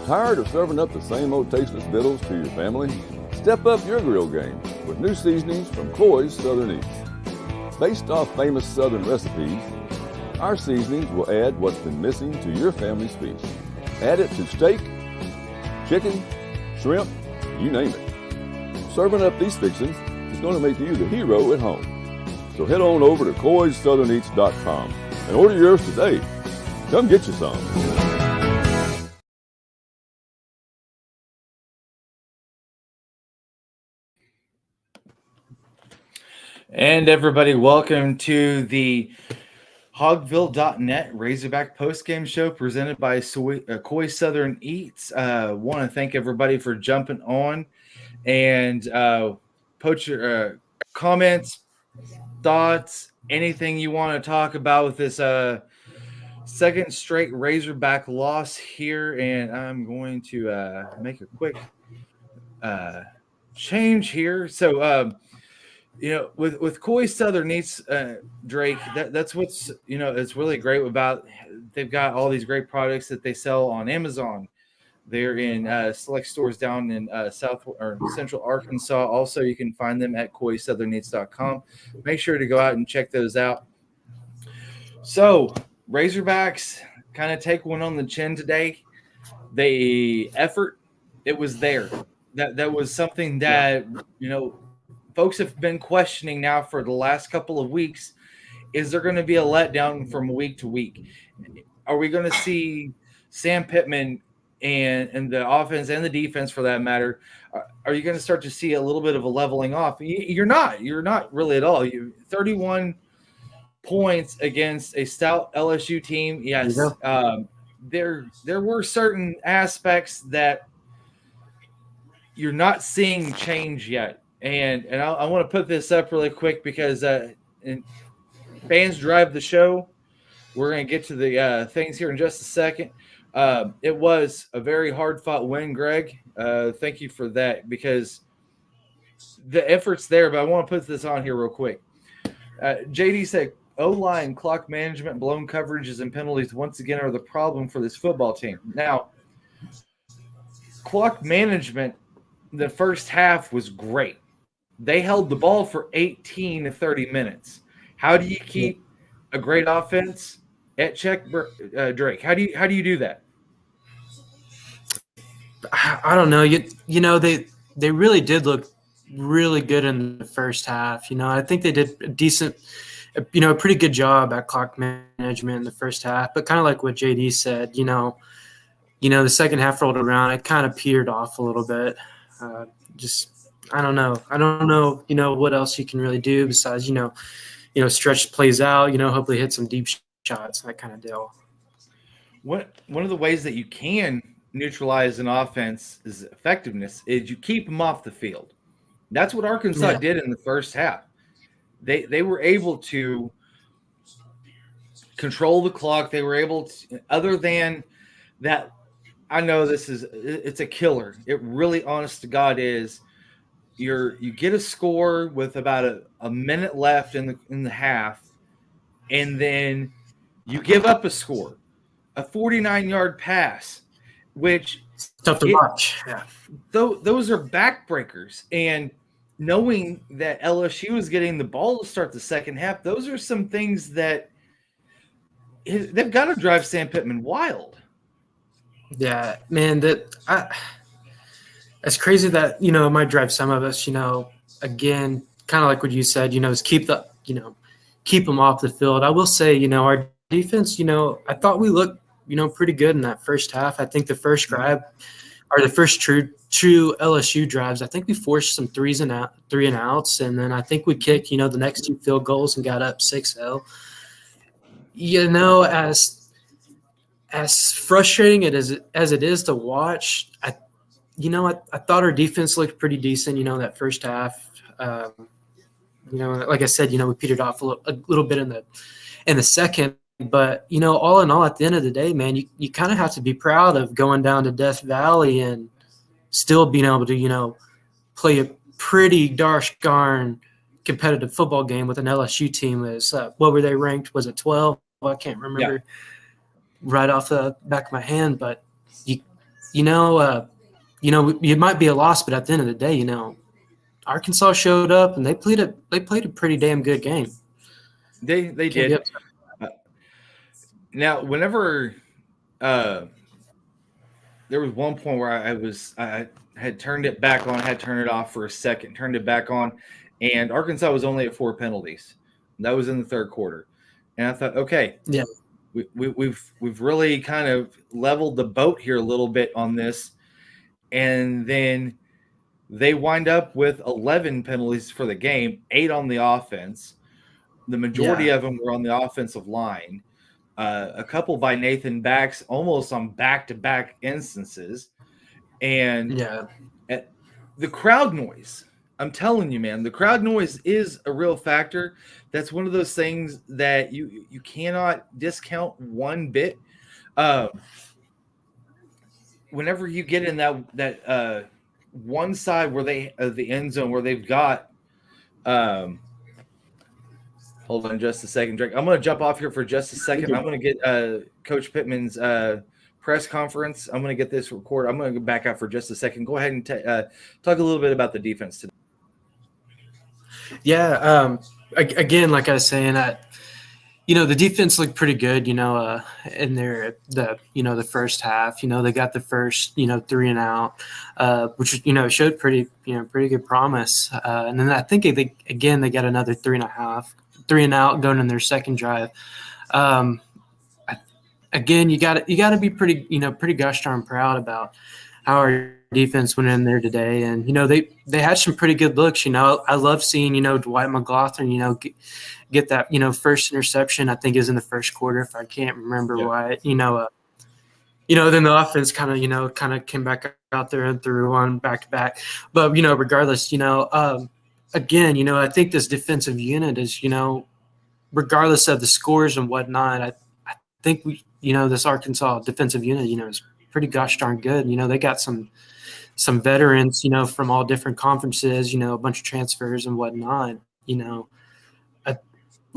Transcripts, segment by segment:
Tired of serving up the same old tasteless victuals to your family? Step up your grill game with new seasonings from Coy's Southern Eats. Based off famous Southern recipes, our seasonings will add what's been missing to your family's feast. Add it to steak, chicken, shrimp, you name it. Serving up these fixings is going to make you the hero at home. So head on over to coyssoutherneats.com and order yours today. Come get you some. And everybody, welcome to the Hogville.net Razorback postgame show presented by Coy Southern Eats. Want to thank everybody for jumping on and put your comments, thoughts, anything you want to talk about with this second straight Razorback loss here. And I'm going to make a quick change here. So, with Coy Southern Eats, Drake, that's what's, it's really great about. They've got all these great products that they sell on Amazon. They're in select stores down in South or Central Arkansas. Also, you can find them at coyssoutherneats.com. Make sure to go out and check those out. So, Razorbacks kind of take one on the chin today. The effort, it was there. That was something that, folks have been questioning now for the last couple of weeks. Is there going to be a letdown from week to week? Are we going to see Sam Pittman and the offense and the defense, for that matter, are you going to start to see a little bit of a leveling off? You're not really at all. 31 points against a stout LSU team. Yes. There were certain aspects that you're not seeing change yet. And I want to put this up really quick because fans drive the show. We're going to get to the things here in just a second. It was a very hard-fought win, Greg. Thank you for that, because the effort's there, but I want to put this on here real quick. JD said, O-line, clock management, blown coverages, and penalties once again are the problem for this football team. Now, clock management, the first half was great. They held the ball for 18 to 30 minutes. How do you keep a great offense at check, Drake? How do you do that? I don't know. They really did look really good in the first half. I think they did a decent, a pretty good job at clock management in the first half. But kind of like what JD said, the second half rolled around, it kind of petered off a little bit. I don't know what else you can really do besides stretch plays out, hopefully hit some deep shots, that kind of deal. One of the ways that you can neutralize an offense's effectiveness is you keep them off the field. That's what Arkansas did in the first half. They were able to control the clock. They were able to, other than that, I know it's a killer. It really, honest to God, is you get a score with about a minute left in the half, and then you give up a score, a 49-yard pass, which it's tough to watch. Yeah, those are backbreakers. And knowing that LSU is getting the ball to start the second half, those are some things that they've got to drive Sam Pittman wild. Yeah, man, it's crazy that, it might drive some of us, again, kind of like what you said, is keep them off the field. I will say, our defense, I thought we looked, pretty good in that first half. I think the first drive, or the first true LSU drives, I think we forced some three and outs, and then I think we kicked, the next two field goals and got up 6-0. As frustrating as it is to watch, I thought our defense looked pretty decent, that first half. Like I said, we petered off a little bit in the second. But, all in all, at the end of the day, man, you kind of have to be proud of going down to Death Valley and still being able to, play a pretty darn competitive football game with an LSU team. What were they ranked? Was it 12? I can't remember right off the back of my hand, but it might be a loss, but at the end of the day, Arkansas showed up and they played a pretty damn good game. They did. Now, whenever there was one point where I had turned it back on, had turned it off for a second, turned it back on, and Arkansas was only at 4 penalties. That was in the third quarter, and I thought, okay, yeah, we've really kind of leveled the boat here a little bit on this, and then they wind up with 11 penalties for the game, 8 on the offense. The majority of them were on the offensive line. A couple by Nathan Backs, almost on back-to-back instances. And the crowd noise, I'm telling you, man, the crowd noise is a real factor. That's one of those things that you cannot discount one bit. Whenever you get in that one side where the end zone where they've got hold on just a second, Drake. I'm going to jump off here for just a second. I'm going to get Coach Pittman's press conference. I'm going to get this recorded. I'm going to go back out for just a second. Go ahead and talk a little bit about the defense today. Yeah. Again, like I was saying, the defense looked pretty good, in the first half. They got the first, 3 and out, which, showed pretty good promise. And then I think they got another 3 and out going in their second drive. Again, you got to be pretty gosh darn proud about how our defense went in there today. And, they had some pretty good looks. I love seeing, Dwight McLaughlin, get that, first interception, I think is in the first quarter, if I can't remember right. Then the offense kind of came back out there and threw one back to back. But, regardless, again, I think this defensive unit is, regardless of the scores and whatnot, I think this Arkansas defensive unit, is pretty gosh darn good. They got some veterans, from all different conferences, a bunch of transfers and whatnot,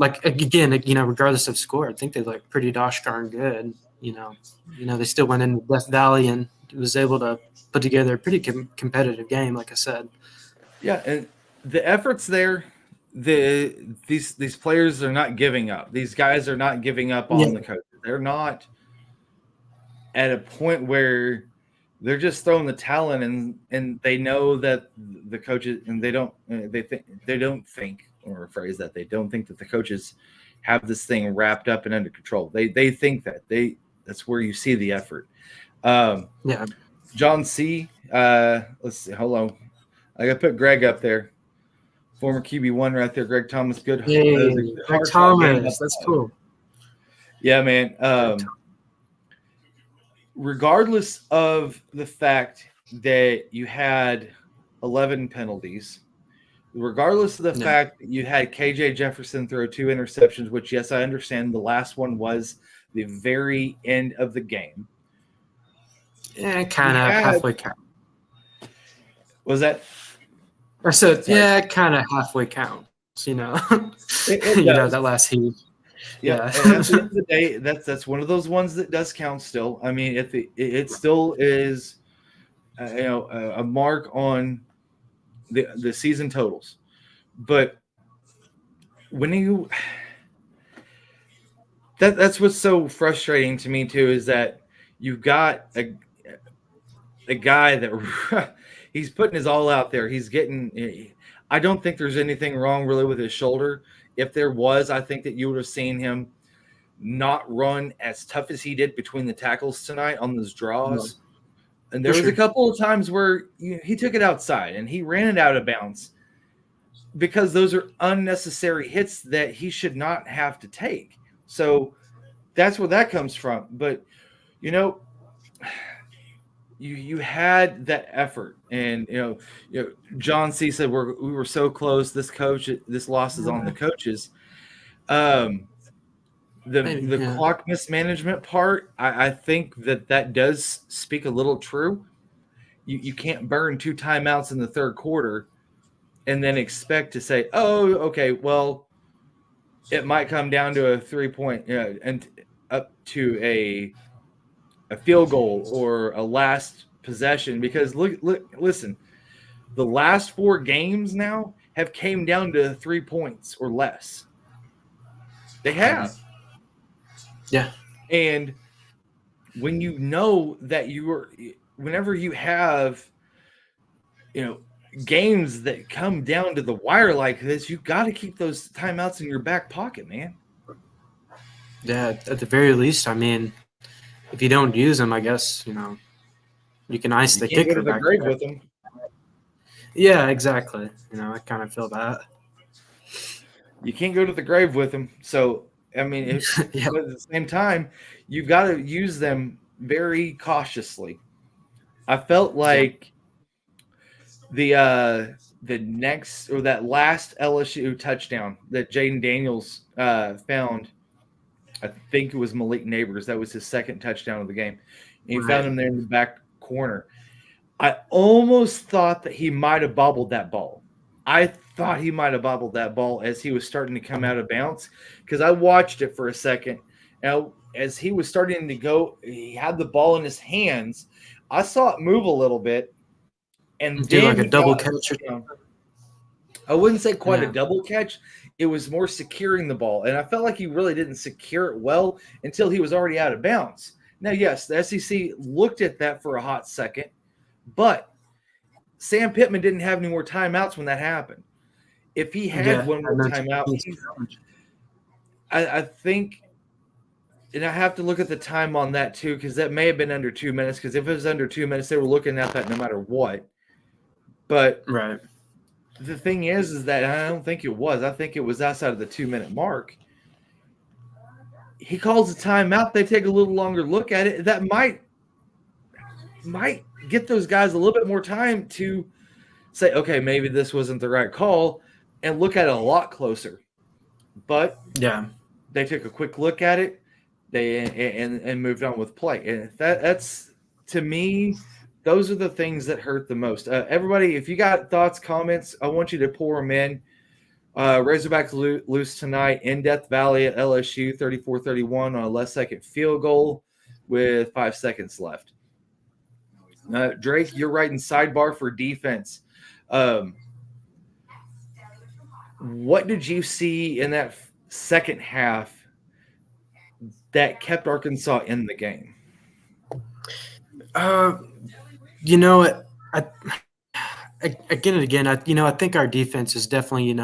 regardless of score, I think they look pretty gosh darn good. They still went in Death Valley and was able to put together a pretty competitive game, like I said. Yeah, and the efforts there, these players are not giving up. These guys are not giving up on the coach. They're not at a point where they're just throwing the towel in, and they know that the coaches, and they don't think that the coaches have this thing wrapped up and under control. They think that's where you see the effort. John C. Let's see. Hold on. I got to put Greg up there. Former QB1 right there. Greg Thomas. Good. Hey, Greg Thomas. That's cool. Yeah, man. Regardless of the fact that you had 11 penalties, regardless of the fact that you had KJ Jefferson throw 2 interceptions, which, yes, I understand the last one was the very end of the game. Yeah, kind of halfway count. Was that? I said, kind of halfway counts, that last heat. Yeah. And at the end of the day, that's one of those ones that does count still. I mean, it still is, a mark on the season totals. But when that's what's so frustrating to me too, is that you've got a guy that he's putting his all out there. He's getting. I don't think there's anything wrong really with his shoulder. If there was, I think that you would have seen him not run as tough as he did between the tackles tonight on those draws. No. And there was a couple of times where he took it outside and he ran it out of bounds because those are unnecessary hits that he should not have to take. So that's where that comes from. But, you had that effort, and John C. said we were so close. This loss is on the coaches. The clock mismanagement part, I think that does speak a little true. You can't burn 2 timeouts in the third quarter and then expect to say, oh, okay, well, it might come down to a 3-point and up to a field goal or a last possession because listen, the last 4 games now have came down to 3 points or less. They have. Yeah. And when you know that whenever you have, games that come down to the wire like this, you got to keep those timeouts in your back pocket, man. Yeah, at the very least, I mean, if you don't use them, I guess, you can ice the kicker go to the back grave there. with them. Yeah, exactly. I kind of feel that. You can't go to the grave with them. So, I mean, Yep. but at the same time, you've got to use them very cautiously. I felt like the next or that last LSU touchdown that Jaden Daniels found, I think it was Malik Neighbors. That was his second touchdown of the game. And he found him there in the back corner. I almost thought that he might have bobbled that ball. I thought he might have bobbled that ball as he was starting to come out of bounds because I watched it for a second. Now, as he was starting to go, he had the ball in his hands. I saw it move a little bit. And do then like a double catch. I wouldn't say quite a double catch. It was more securing the ball. And I felt like he really didn't secure it well until he was already out of bounds. Now, yes, the SEC looked at that for a hot second, but Sam Pittman didn't have any more timeouts when that happened. If he had one more timeout, I think, and I have to look at the time on that too, because that may have been under 2 minutes, because if it was under 2 minutes, they were looking at that no matter what. But the thing is that I don't think it was. I think it was outside of the 2-minute mark. He calls a timeout. They take a little longer look at it. That might get those guys a little bit more time to say, okay, maybe this wasn't the right call, and look at it a lot closer. But they took a quick look at it, and moved on with play. And that's to me, those are the things that hurt the most. Everybody, if you got thoughts, comments, I want you to pour them in. Razorbacks lose tonight in Death Valley at LSU, 34-31 on a last-second field goal with 5 seconds left. Drake, you're writing sidebar for defense. What did you see in that second half that kept Arkansas in the game? I think our defense is definitely,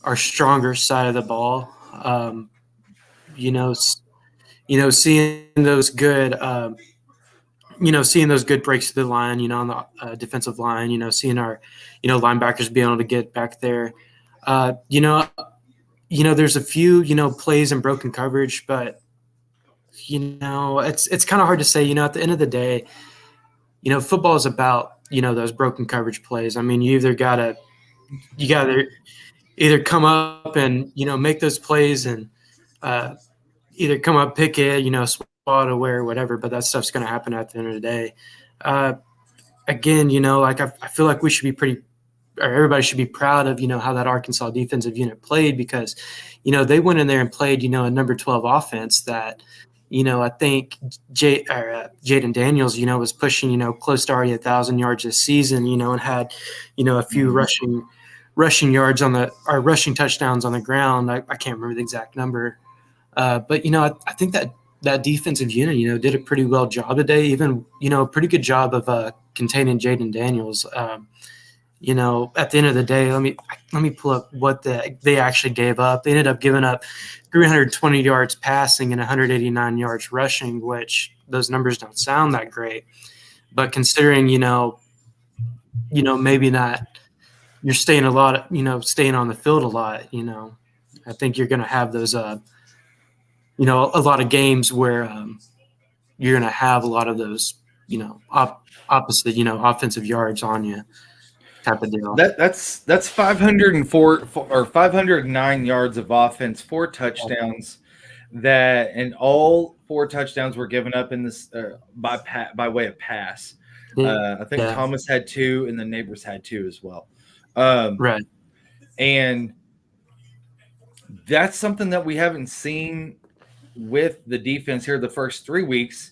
our stronger side of the ball. Seeing those good, seeing those good breaks to the line, on the defensive line, seeing our, linebackers being able to get back there. There's a few, plays and broken coverage, but, it's kind of hard to say, at the end of the day, football is about, those broken coverage plays. I mean, you gotta either come up and, make those plays and either come up, pick it, spot away or whatever, but that stuff's going to happen at the end of the day. Again, I feel like we should be everybody should be proud of, how that Arkansas defensive unit played because, they went in there and played, a number 12 offense that, I think Jaden Daniels, was pushing, close to already 1,000 yards this season, and had, a few rushing yards or rushing touchdowns on the ground. I can't remember the exact number. But, I think that defensive unit, did a pretty well job today, even, a pretty good job of containing Jaden Daniels. At the end of the day, let me pull up what they actually gave up. They ended up giving up 320 yards passing and 189 yards rushing, which those numbers don't sound that great. But considering, maybe not you're staying a lot, staying on the field a lot, I think you're going to have those, a lot of games where you're going to have a lot of those, opposite, offensive yards on you. Type of deal. That's 504 or 509 yards of offense, 4 touchdowns. And all 4 touchdowns were given up in this by way of pass. I think Thomas had 2, and the Neighbors had 2 as well. Right. And that's something that we haven't seen with the defense here the first 3 weeks.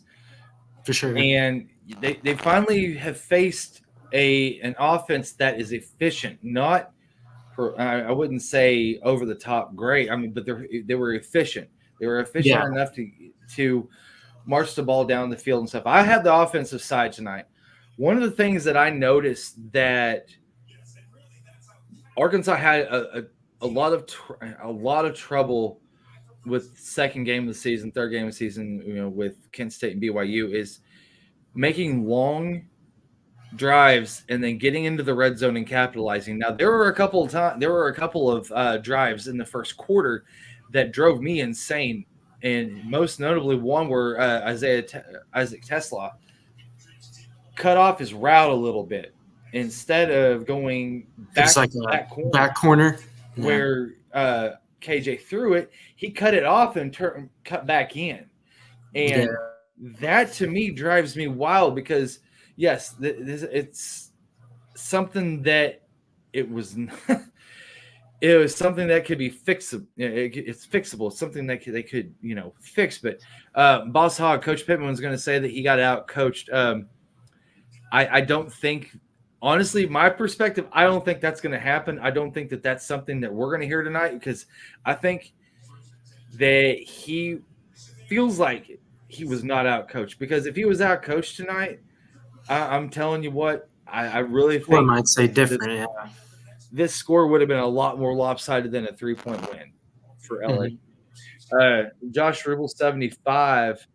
For sure. And they finally have faced an offense that is efficient, not I wouldn't say over the top great. I mean, but they were efficient. They were efficient enough to march the ball down the field and stuff. I had the offensive side tonight. One of the things that I noticed that Arkansas had a lot of trouble with second game of the season, third game of the season, with Kent State and BYU is making long drives and then getting into the red zone and capitalizing. Now there were a couple of drives in the first quarter that drove me insane, and most notably one where Isaac Tesla cut off his route a little bit instead of going back corner where KJ threw it. He cut it off and cut back in, and that to me drives me wild because. Yes, it's something that it was something that could be fixable. It's fixable. It's something that they could fix. But Boss Hogg, Coach Pittman was going to say that he got out coached. I don't think, honestly, my perspective, I don't think that's going to happen. I don't think that that's something that we're going to hear tonight because I think that he feels like he was not out coached because if he was out coached tonight. I'm telling you what, I really think I might say different. This score would have been a lot more lopsided than a 3-point win for LA. Josh Rubel, 75.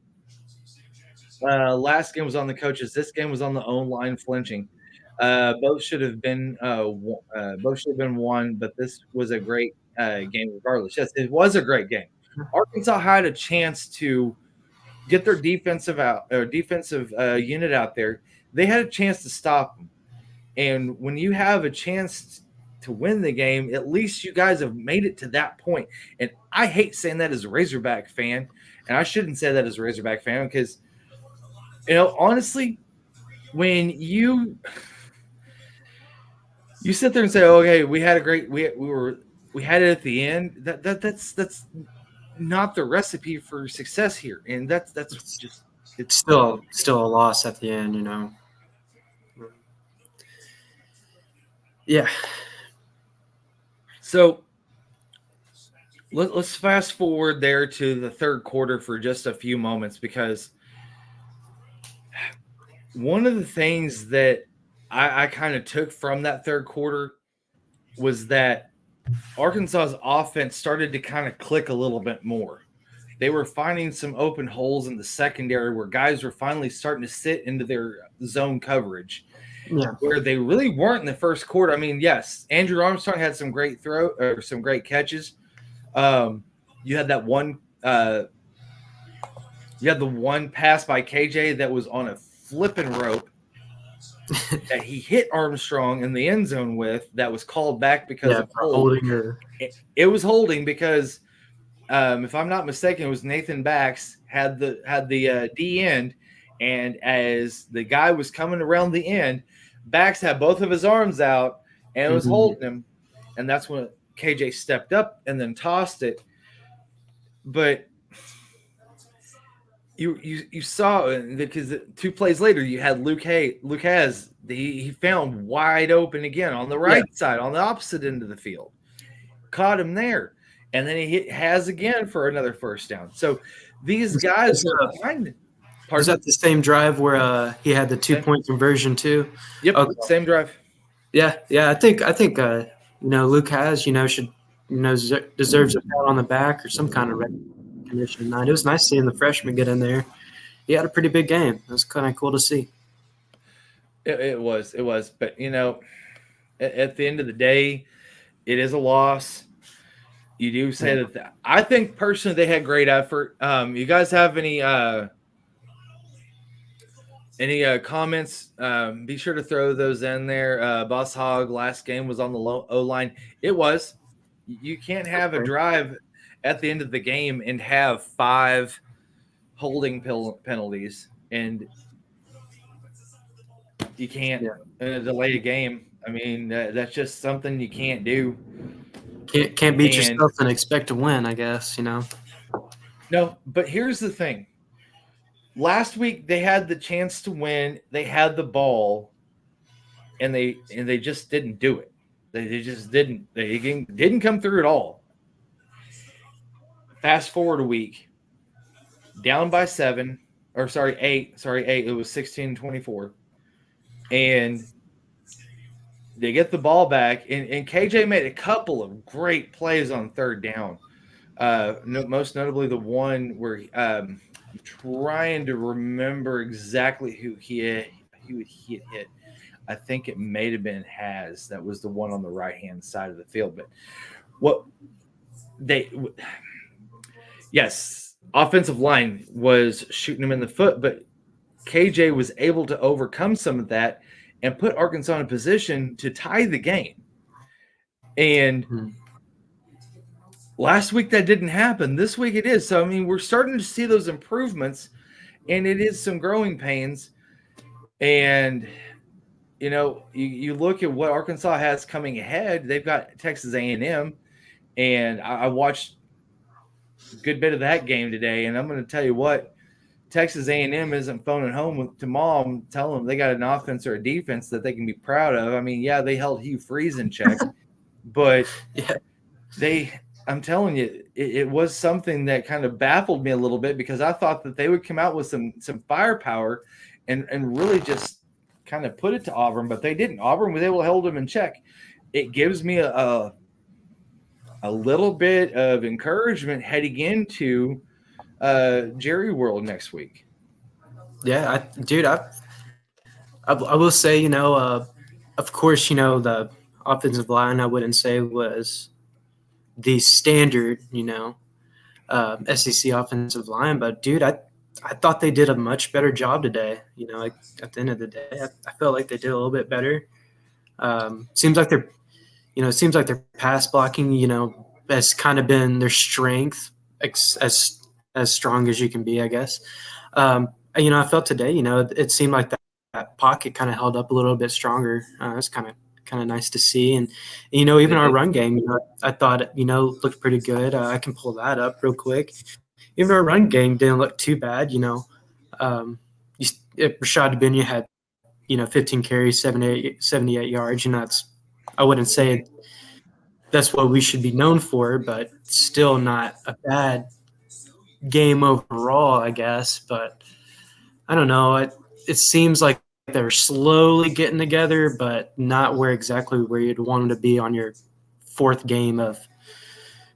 Last game was on the coaches. This game was on the own line flinching. Both should have been won, but this was a great game regardless. Yes, it was a great game. Arkansas had a chance to get their defensive unit out there. They had a chance to stop them. And when you have a chance to win the game, at least you guys have made it to that point. And I hate saying that as a Razorback fan. And I shouldn't say that as a Razorback fan because, honestly, when you sit there and say, okay, we had a great we had it at the end, that's not the recipe for success here. And that's just it's still a loss at the end, Yeah. So let's fast forward there to the third quarter for just a few moments because one of the things that I kind of took from that third quarter was that Arkansas's offense started to kind of click a little bit more. They were finding some open holes in the secondary where guys were finally starting to sit into their zone coverage. Yeah. Where they really weren't in the first quarter. I mean, yes, Andrew Armstrong had some great some great catches. You had that one. You had the one pass by KJ that was on a flipping rope that he hit Armstrong in the end zone with. That was called back because of holding. It was holding because, if I'm not mistaken, it was Nathan Bax had the D end, and as the guy was coming around the end. Bax had both of his arms out and was holding him, and that's when KJ stepped up and then tossed it. But you saw because 2 plays later you had Luke Has he found wide open again on the right side on the opposite end of the field, caught him there, and then he hit Has again for another first down. So these guys were behind. Was that the same drive where he had the 2-point conversion too? Yep, okay. Same drive. Yeah. I think Luke Has should deserves a pat on the back or some kind of recognition tonight. It was nice seeing the freshman get in there. He had a pretty big game. It was kind of cool to see. It was, but at the end of the day, it is a loss. You do say that. I think personally they had great effort. You guys have any comments? Be sure to throw those in there. Boss Hogg, last game was on the O-line. It was. You can't have a drive at the end of the game and have 5 holding penalties, and you can't delay a game. I mean, that's just something you can't do. Can't beat yourself and expect to win, I guess, No, but here's the thing. last week they had the chance to win. They had the ball, and they just didn't do it. They just didn't. They didn't come through at all. Fast forward a week, down by 7, or sorry, 8. Sorry, 8. It was 16-24, and they get the ball back, and KJ made a couple of great plays on third down. Most notably, the one where I'm trying to remember exactly who he had hit. I think it may have been Has. That was the one on the right-hand side of the field. But yes, offensive line was shooting him in the foot, but KJ was able to overcome some of that and put Arkansas in a position to tie the game. And last week that didn't happen. This week it is. So, I mean, we're starting to see those improvements, and it is some growing pains. And, you know, you look at what Arkansas has coming ahead. They've got Texas A&M, and I watched a good bit of that game today, and I'm going to tell you what, Texas A&M isn't phoning home to mom telling them they got an offense or a defense that they can be proud of. I mean, yeah, they held Hugh Freeze in check, but I'm telling you, it was something that kind of baffled me a little bit, because I thought that they would come out with some firepower and really just kind of put it to Auburn, but they didn't. Auburn was able to hold them in check. It gives me a little bit of encouragement heading into Jerry World next week. Yeah, I will say, you know, of course, you know, the offensive line I wouldn't say was the standard, you know, SEC offensive line, but dude, I thought they did a much better job today. You know, like, at the end of the day, I felt like they did a little bit better. Seems like their pass blocking, you know, has kind of been their strength, as strong as you can be, I guess. You know, I felt today, you know, it seemed like that pocket kind of held up a little bit stronger. It's kind of nice to see. And, you know, even our run game, you know, I thought, you know, looked pretty good. I can pull that up real quick. Even our run game didn't look too bad, you know. Rashad Binya had, you know, 15 carries, 78 yards, and I wouldn't say that's what we should be known for, but still not a bad game overall, I guess. But I don't know. It seems like they're slowly getting together, but not exactly where you'd want them to be on your fourth game of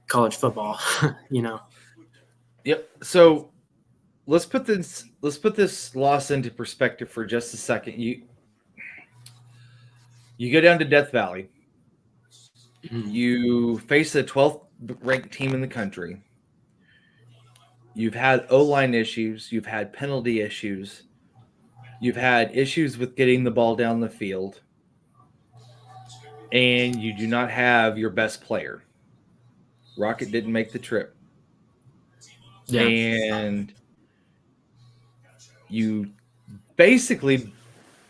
college football, you know. Yep. So let's put this loss into perspective for just a second. You go down to Death Valley. Mm-hmm. You face the 12th ranked team in the country. You've had O-line issues. You've had penalty issues. You've had issues with getting the ball down the field. And you do not have your best player. Rocket didn't make the trip. Yeah. And you basically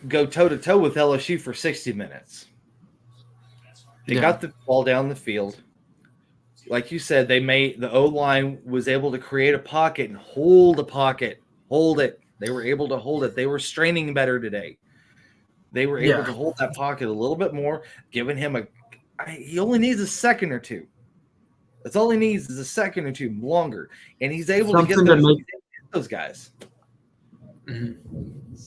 go toe-to-toe with LSU for 60 minutes. They got the ball down the field. Like you said, the O-line was able to create a pocket and hold the pocket. Hold it. They were able to hold it. They were straining better today. They were able to hold that pocket a little bit more, giving him he only needs a second or two. That's all he needs is a second or two longer. And he's able to get those guys. Mm-hmm.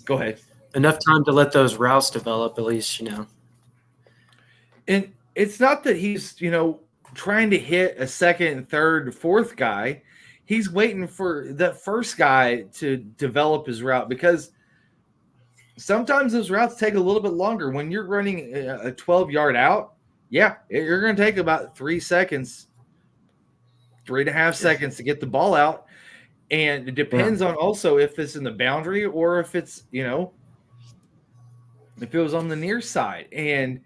Go ahead. Enough time to let those routes develop, at least, you know. And it's not that he's, you know, trying to hit a second, third, fourth guy. He's waiting for that first guy to develop his route, because sometimes those routes take a little bit longer. When you're running a 12-yard out, you're going to take about 3 seconds, 3.5 seconds to get the ball out. And it depends on also if it's in the boundary or if it's, you know, if it was on the near side. And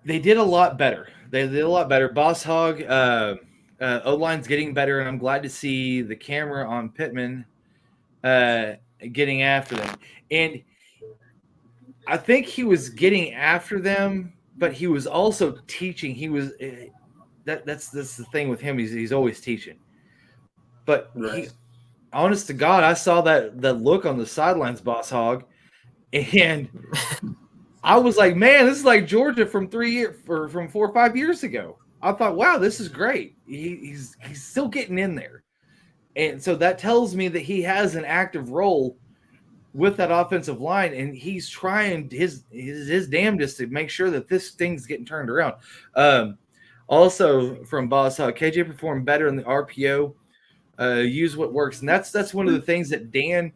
they did a lot better. Boss Hog, O-line's getting better, and I'm glad to see the camera on Pittman getting after them. And I think he was getting after them, but he was also teaching. He was that's the thing with him. He's always teaching. But honest to God, I saw that look on the sidelines, Boss Hog, and I was like, man, this is like Georgia from 4 or 5 years ago. I thought, wow, this is great. He's still getting in there. And so that tells me that he has an active role with that offensive line, and he's trying his damnedest to make sure that this thing's getting turned around. Also from Boss Hog, KJ performed better in the RPO. Use what works, and that's one of the things that Dan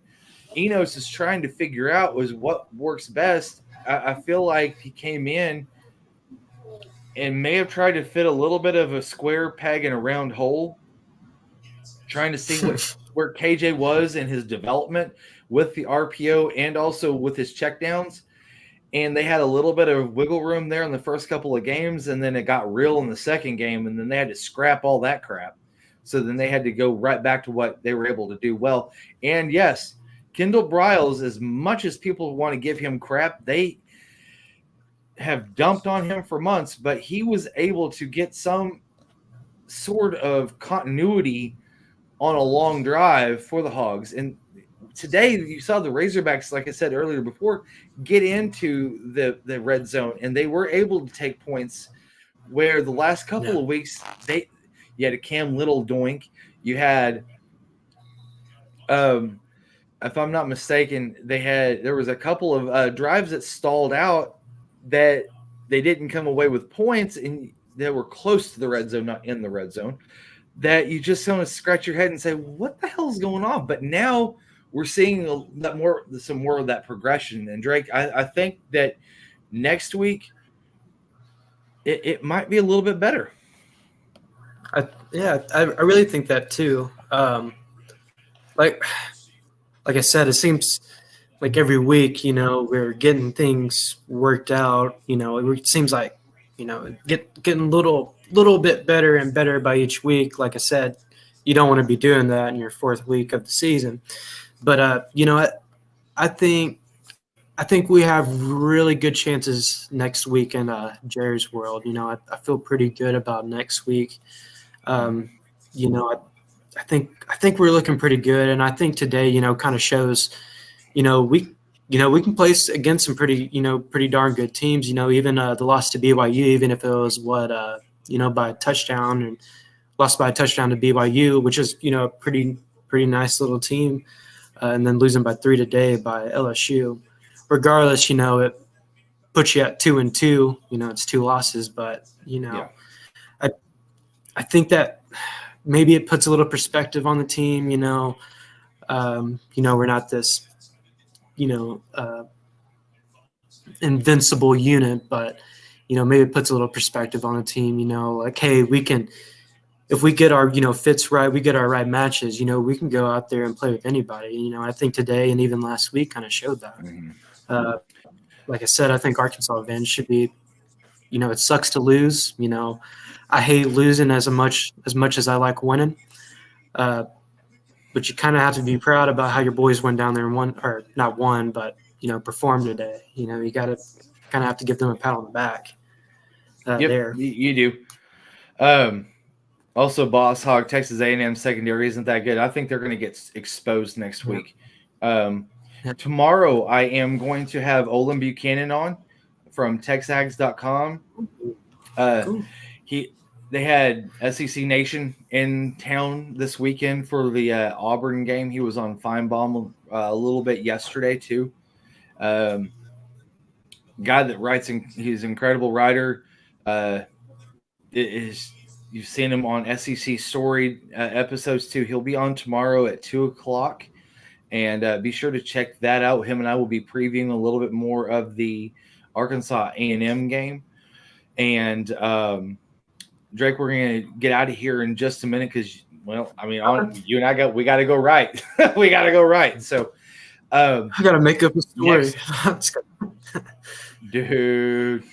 Enos is trying to figure out was what works best. I feel like he came in and may have tried to fit a little bit of a square peg in a round hole, trying to see where KJ was in his development with the RPO and also with his checkdowns. And they had a little bit of wiggle room there in the first couple of games, and then it got real in the second game, and then they had to scrap all that crap. So then they had to go right back to what they were able to do well. And yes, Kendall Briles, as much as people want to give him crap, they have dumped on him for months, but he was able to get some sort of continuity on a long drive for the Hogs. And today you saw the Razorbacks, like I said earlier before, get into the red zone, and they were able to take points where the last couple of weeks you had a Cam Little doink. You had if I'm not mistaken, there was a couple of drives that stalled out that they didn't come away with points, and they were close to the red zone, not in the red zone, that you just want to scratch your head and say, what the hell is going on? But now we're seeing some more of that progression. And Drake, I think that next week it might be a little bit better. I really think that too. Like I said, it seems like every week, we're getting things worked out. It seems like, getting a little bit better and better by each week. Like I said, you don't want to be doing that in your fourth week of the season. But I think we have really good chances next week in Jerry's world. I feel pretty good about next week. I think we're looking pretty good, and I think today, kind of shows, we can place against some pretty darn good teams. Even the loss to BYU, even if it was by a touchdown, and lost by a touchdown to BYU, which is a pretty nice little team, and then losing by 3 today by LSU. Regardless, it puts you at 2-2. It's 2 losses, but I think that maybe it puts a little perspective on the team. We're not this invincible unit, but maybe it puts a little perspective on the team. Like, hey, we can, if we get our fits right, we get our right matches. We can go out there and play with anybody. I think today and even last week kind of showed that. Mm-hmm. Like I said, I think Arkansas Venge should be. It sucks to lose. I hate losing as much as I like winning. But you kind of have to be proud about how your boys went down there and won, or not won, but performed today. You got to kind of have to give them a pat on the back. There, you do. Also, Boss Hog, Texas A&M secondary isn't that good. I think they're going to get exposed next week. Tomorrow, I am going to have Olin Buchanan on from TexAgs.com. Cool. They had SEC Nation in town this weekend for the Auburn game. He was on Feinbaum a little bit yesterday too. Guy that writes, he's an incredible writer. You've seen him on SEC Story episodes too. He'll be on tomorrow at 2:00, and be sure to check that out. Him and I will be previewing a little bit more of the Arkansas A&M game, and Drake, we're going to get out of here in just a minute because, you and I we got to go right. We got to go right. So I got to make up a story. Dude.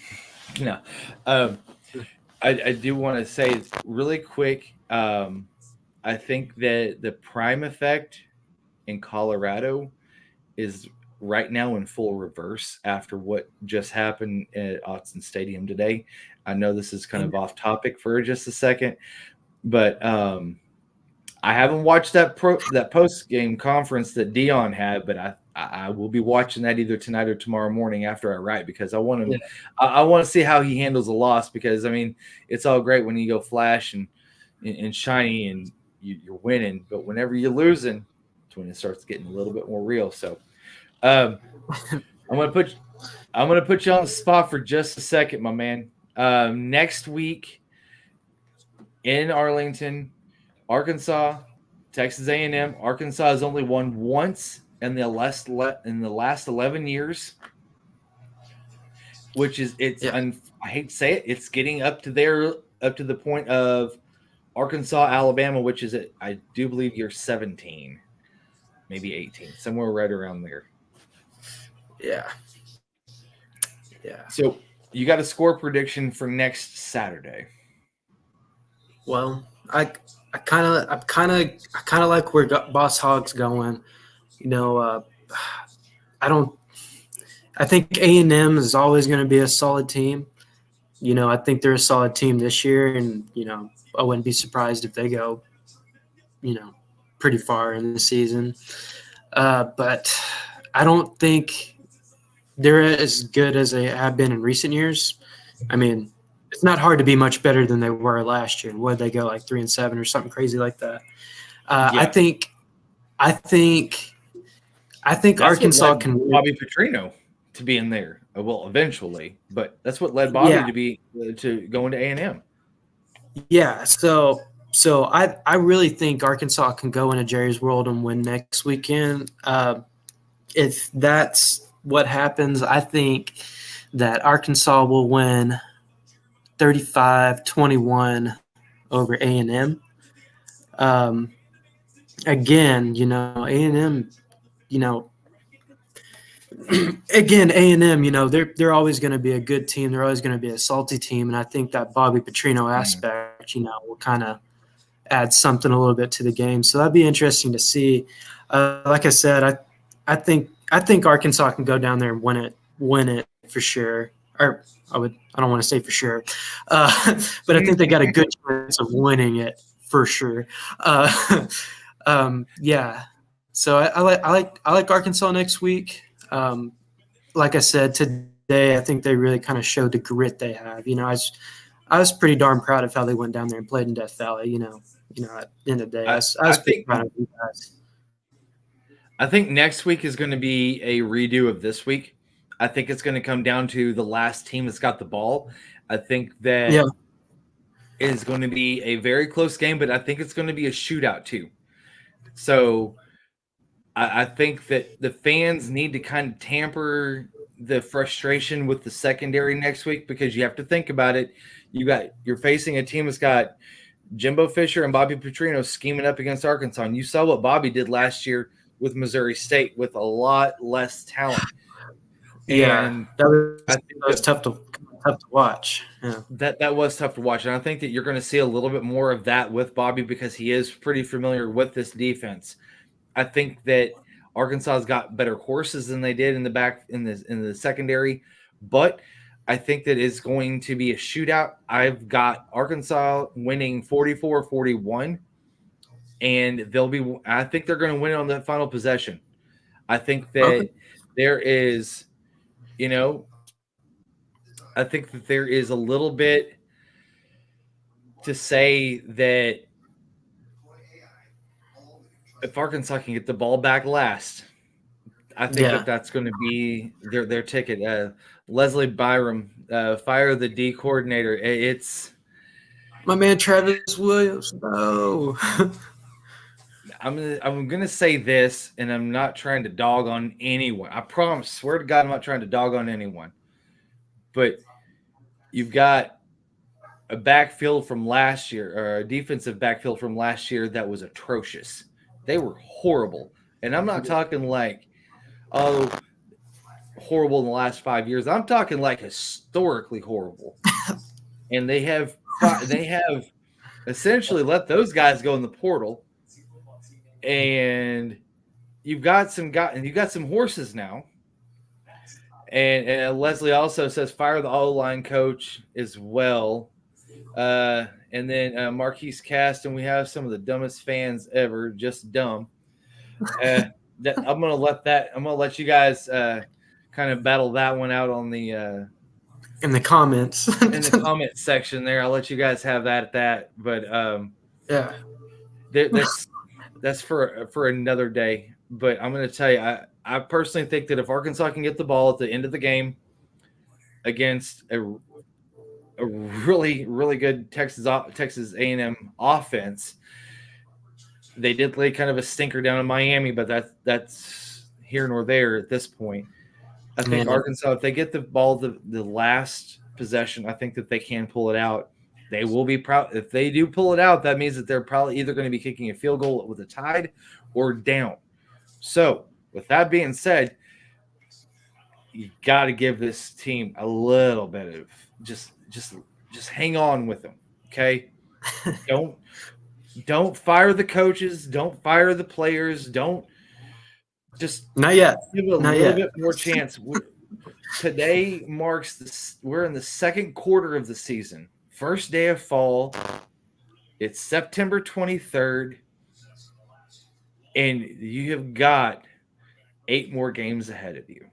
No. I do want to say really quick, I think that the prime effect in Colorado is right now in full reverse after what just happened at Autzen Stadium today. I know this is kind of off topic for just a second, but I haven't watched that post game conference that Dion had, but I will be watching that either tonight or tomorrow morning after I write, because I want him. Yeah. I want to see how he handles a loss, because I mean it's all great when you go flash and shiny and you're winning, but whenever you're losing, it's when it starts getting a little bit more real. So I'm gonna put you on the spot for just a second, my man. Next week in Arlington, Arkansas, Texas A&M. Arkansas has only won once in the last 11 years, which is I hate to say it, it's getting up to the point of Arkansas, Alabama, which is I do believe year 17, maybe 18, somewhere right around there. Yeah. So you got a score prediction for next Saturday? Well, I kind of like where Boss Hog's going. I think A&M is always going to be a solid team. I think they're a solid team this year, and I wouldn't be surprised if they go, pretty far in the season. But I don't think they're as good as they have been in recent years. I mean, it's not hard to be much better than they were last year. What did they go, like 3-7 or something crazy like that? I think That's Arkansas can win. Bobby Petrino to be in there. Well, eventually, but that's what led Bobby to go into A&M. Yeah. So I really think Arkansas can go into Jerry's World and win next weekend. If that's what happens, I think that Arkansas will win 35-21 over A&M. Again, A&M, again, A&M, they're always going to be a good team. They're always going to be a salty team, and I think that Bobby Petrino aspect, will kind of add something a little bit to the game. So that'd be interesting to see. Like I said, I think Arkansas can go down there and win it for sure. Or I don't want to say for sure, but I think they got a good chance of winning it for sure. Yeah. So I like Arkansas next week. Like I said today, I think they really kind of showed the grit they have. I was pretty darn proud of how they went down there and played in Death Valley. At the end of the day, I was pretty proud of you guys. I think next week is going to be a redo of this week. I think it's going to come down to the last team that's got the ball. I think that is going to be a very close game, but I think it's going to be a shootout too. So I think that the fans need to kind of tamper the frustration with the secondary next week, because you have to think about it. You're facing a team that's got Jimbo Fisher and Bobby Petrino scheming up against Arkansas. And you saw what Bobby did last year with Missouri State with a lot less talent. Yeah, and that was tough to watch. Yeah. That was tough to watch. And I think that you're going to see a little bit more of that with Bobby, because he is pretty familiar with this defense. I think that Arkansas's got better horses than they did in the secondary, but I think that it's going to be a shootout. I've got Arkansas winning 44-41, and I think they're going to win it on the final possession. I think that there is, I think that there is a little bit to say that if Arkansas can get the ball back last, I think that's going to be their ticket. Leslie Byram, fire the D coordinator. It's my man Travis Williams. No. I'm gonna say this, and I'm not trying to dog on anyone. I promise, swear to God, I'm not trying to dog on anyone. But you've got a backfield from last year, or a defensive backfield from last year that was atrocious. They were horrible. And I'm not talking like, horrible in the last 5 years. I'm talking like historically horrible. And they have essentially let those guys go in the portal. And you've got some horses now. And Leslie also says fire the O-line coach as well. and then Marquise Cast, and we have some of the dumbest fans ever, just dumb. I'm gonna let you guys kind of battle that one out on the in the comments. in the comment section there. I'll let you guys have that at that. But yeah, that's for another day. But I'm gonna tell you, I personally think that if Arkansas can get the ball at the end of the game against a really, really good Texas A&M offense. They did lay kind of a stinker down in Miami, but that's here nor there at this point. I think Arkansas, if they get the ball the last possession, I think that they can pull it out. They will be proud. If they do pull it out, that means that they're probably either going to be kicking a field goal with a tied or down. So with that being said, you got to give this team a little bit of just hang on with them, okay? Don't fire the coaches, don't fire the players, don't just not yet. Give it a little bit more chance. Today marks we're in the second quarter of the season. First day of fall. It's September 23rd, and you have got 8 more games ahead of you.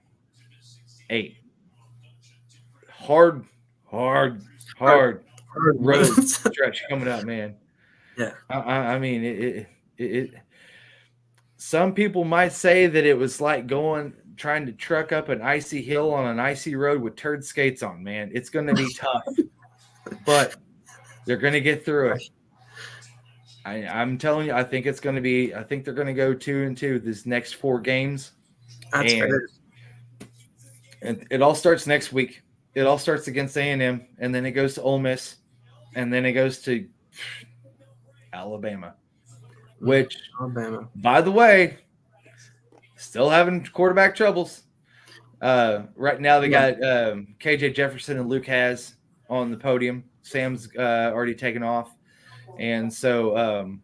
8. Hard road stretch coming up, man. Yeah. I mean, it some people might say that it was like trying to truck up an icy hill on an icy road with turd skates on, man. It's going to be tough, but they're going to get through it. I'm telling you, I think they're going to go 2-2 these next 4 games. That's fair. And it all starts next week. It all starts against A&M, and then it goes to Ole Miss, and then it goes to Alabama. Which, by the way, still having quarterback troubles. Right now they got KJ Jefferson and Luke Has on the podium. Sam's already taken off. And so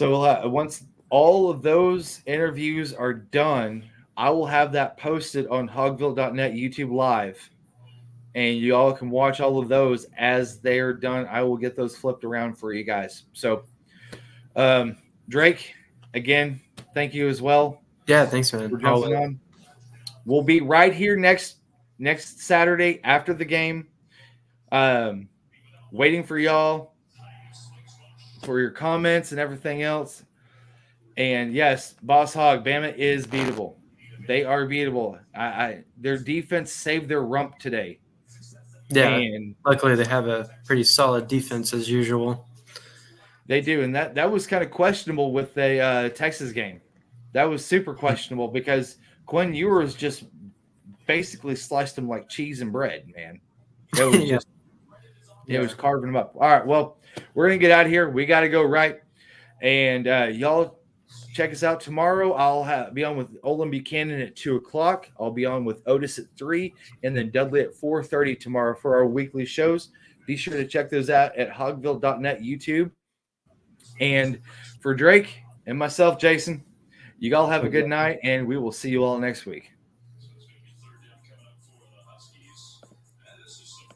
once all of those interviews are done, I will have that posted on hogville.net YouTube Live. And you all can watch all of those as they are done. I will get those flipped around for you guys. So, Drake, again, thank you as well. Yeah, thanks, man. For jumping on. We'll be right here next Saturday after the game, waiting for y'all for your comments and everything else. And yes, Boss Hog, Bama is beatable. They are beatable. Their defense saved their rump today. Yeah, and luckily they have a pretty solid defense as usual. They do, and that was kind of questionable with the Texas game. That was super questionable because Quinn Ewers just basically sliced them like cheese and bread, man. It was it was carving them up. All right, well, we're going to get out of here. We got to go right. And y'all check us out tomorrow. I'll be on with Olin Buchanan at 2 o'clock. I'll be on with Otis at 3, and then Dudley at 4:30 tomorrow for our weekly shows. Be sure to check those out at hogville.net YouTube. And for Drake and myself, Jason, you all have a good night, and we will see you all next week.